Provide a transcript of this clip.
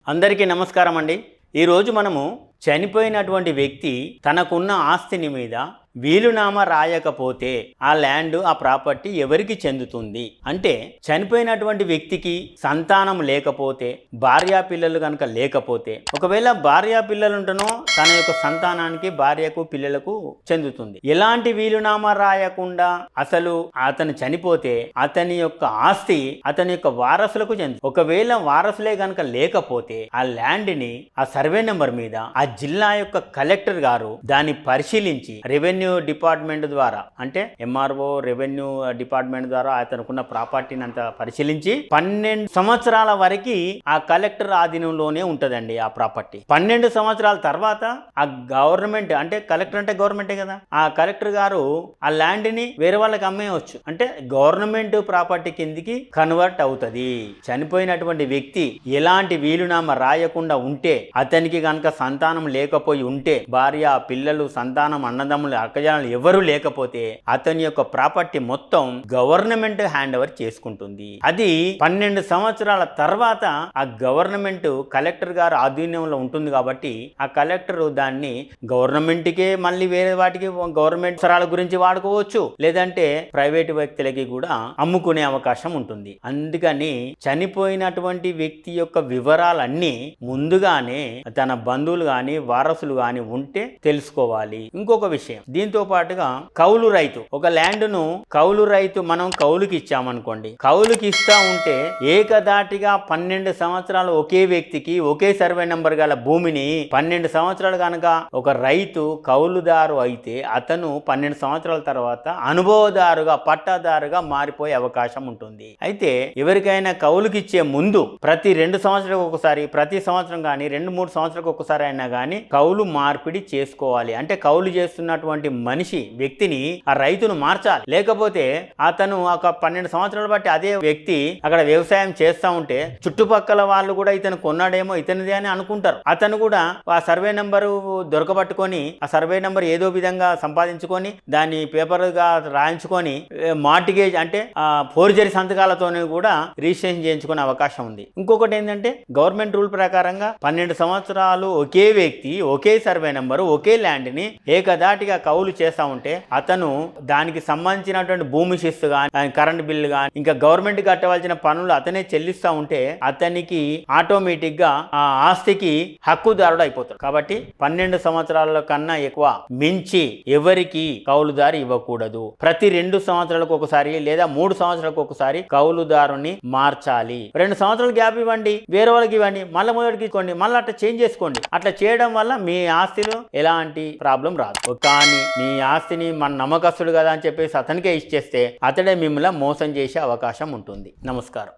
అందరికీ నమస్కారం అండి. ఈరోజు మనము చనిపోయినటువంటి వ్యక్తి తనకున్న ఆస్తిని మీద వీలునామా రాయకపోతే ఆ ల్యాండ్ ఆ ప్రాపర్టీ ఎవరికి చెందుతుంది అంటే చనిపోయినటువంటి వ్యక్తికి సంతానం లేకపోతే భార్యా పిల్లలు కనుక లేకపోతే ఒకవేళ భార్యా పిల్లలు ఉంటేనో తన యొక్క సంతానానికి భార్యకు పిల్లలకు చెందుతుంది. ఎలాంటి వీలునామా రాయకుండా అసలు అతను చనిపోతే అతని యొక్క ఆస్తి అతని యొక్క వారసులకు చెందుతుంది. ఒకవేళ వారసులే కనుక లేకపోతే ఆ ల్యాండ్ ని ఆ సర్వే నెంబర్ మీద ఆ జిల్లా యొక్క కలెక్టర్ గారు దాన్ని పరిశీలించి రెవెన్యూ డిపార్ట్మెంట్ ద్వారా అంటే ఎంఆర్ఓ రెవెన్యూ డిపార్ట్మెంట్ ద్వారా అతనుకున్న ప్రాపర్టీని అంతా పరిశీలించి 12 సంవత్సరాల వరకు ఆ కలెక్టర్ ఆధీనంలోనే ఉంటదండి ఆ ప్రాపర్టీ. 12 సంవత్సరాల తర్వాత ఆ గవర్నమెంట్ అంటే కలెక్టర్ అంటే గవర్నమెంటే కదా, ఆ కలెక్టర్ గారు ఆ ల్యాండ్ ని వేరే వాళ్ళకి అమ్మేయవచ్చు. అంటే గవర్నమెంట్ ప్రాపర్టీ కిందికి కన్వర్ట్ అవుతుంది. చనిపోయినటువంటి వ్యక్తి ఎలాంటి వీలునామా రాయకుండా ఉంటే అతనికి కనుక సంతానం లేకపోయి ఉంటే భార్య పిల్లలు సంతానం అన్నదమ్ములు అక్కజనాలు ఎవరు లేకపోతే అతని యొక్క ప్రాపర్టీ మొత్తం గవర్నమెంట్ హ్యాండ్ ఓవర్ చేసుకుంటుంది. అది 12 సంవత్సరాల తర్వాత ఆ గవర్నమెంట్ కలెక్టర్ గారు ఆధీనంలో ఉంటుంది కాబట్టి ఆ కలెక్టర్ దాన్ని గవర్నమెంట్కే మళ్ళీ వేరే వాటికి గవర్నమెంట్ అవసరాల గురించి వాడుకోవచ్చు, లేదంటే ప్రైవేటు వ్యక్తులకి కూడా అమ్ముకునే అవకాశం ఉంటుంది. అందుకని చనిపోయినటువంటి వ్యక్తి యొక్క వివరాలన్నీ ముందుగానే తన బంధువులు గాని వారసులు గాని ఉంటే తెలుసుకోవాలి. ఇంకొక విషయం, దీంతో పాటుగా కౌలు రైతు ఒక ల్యాండ్ ను కౌలు రైతు మనం కౌలుకి ఇచ్చామనుకోండి, కౌలుకి ఇస్తా ఉంటే ఏకదాటిగా 12 సంవత్సరాలు ఒకే వ్యక్తికి ఒకే సర్వే నెంబర్ గల భూమిని 12 సంవత్సరాలు కనుక ఒక రైతు కౌలుదారు అయితే అతను 12 సంవత్సరాల తర్వాత అనుభవదారుగా పట్టాదారుగా మారిపోయే అవకాశం ఉంటుంది. అయితే ఎవరికైనా కౌలుకి ఇచ్చే ముందు ప్రతి 2 సంవత్సరాలకు ఒకసారి, ప్రతి సంవత్సరం కానీ 2-3 సంవత్సరాలకు ఒకసారి అయినా కానీ కౌలు మార్పిడి చేసుకోవాలి. అంటే కౌలు చేస్తున్నటువంటి మనిషి వ్యక్తిని ఆ రైతును మార్చాలి. లేకపోతే అతను ఒక 12 సంవత్సరాలు బట్టి అదే వ్యక్తి అక్కడ వ్యవసాయం చేస్తా ఉంటే చుట్టుపక్కల వాళ్ళు కూడా ఇతను కొన్నాడేమో ఇతనిదే అని అనుకుంటారు. అతను కూడా ఆ సర్వే నెంబరు దొరకబట్టుకొని ఆ సర్వే నెంబర్ ఏదో విధంగా సంపాదించుకొని దాన్ని పేపర్ గా రాయించుకొని మార్టిగేజ్ అంటే ఫోర్జరీ సంతకాలతోనే కూడా రిజిస్ట్రేషన్ చేయించుకునే అవకాశం ఉంది. ఇంకొకటి ఏంటంటే గవర్నమెంట్ రూల్ ప్రకారంగా 12 సంవత్సరాలు ఒకే వ్యక్తి ఒకే సర్వే నెంబరు ఒకే ల్యాండ్ ని ఏకదాటిగా కౌలు చేస్తా ఉంటే అతను దానికి సంబంధించినటువంటి భూమి శిస్తు కానీ కరెంట్ బిల్లు కానీ ఇంకా గవర్నమెంట్ కట్టవలసిన పనులు అతనే చెల్లిస్తా ఉంటే అతనికి ఆటోమేటిక్ గా ఆ ఆస్తికి హక్కుదారుడు అయిపోతాడు. కాబట్టి 12 సంవత్సరాల కన్నా ఎక్కువ మించి ఎవరికి కౌలుదారు ఇవ్వకూడదు. ప్రతి 2 సంవత్సరాలకు ఒకసారి లేదా 3 సంవత్సరాలకు ఒకసారి కౌలుదారుని మార్చాలి. 2 సంవత్సరాలు గ్యాప్ ఇవ్వండి, వేరే వాళ్ళకి ఇవ్వండి, మళ్ళీ మొదటికి ఇవ్వండి, మళ్ళీ అట్లా చేంజ్ చేసుకోండి. అట్లా చేయడం వల్ల మీ ఆస్తిలో ఎలాంటి ప్రాబ్లం రాదు. కానీ మీ ఆస్తిని మన నమ్మకస్తుడు కదా అని చెప్పేసి అతనికే ఇచ్చేస్తే అతడే మిమ్మల్ని మోసం చేసే అవకాశం ఉంటుంది. నమస్కారం.